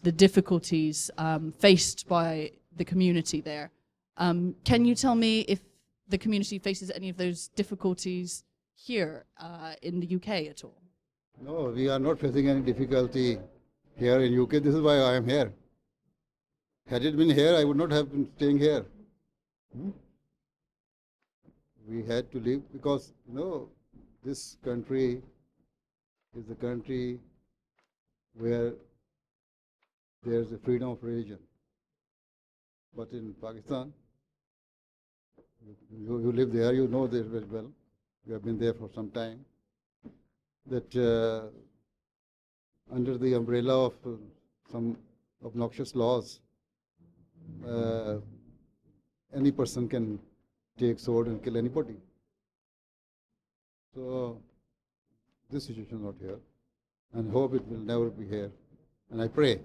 the difficulties faced by the community there. Can you tell me if the community faces any of those difficulties here in the UK at all? No, we are not facing any difficulty here in UK. This is why I am here. Had it been here, I would not have been staying here. We had to leave because, this country is a country where there is a freedom of religion. But in Pakistan, you live there, you know this very well. You have been there for some time. That under the umbrella of some obnoxious laws, any person can take sword and kill anybody. So this situation is not here, and hope it will never be here. And I pray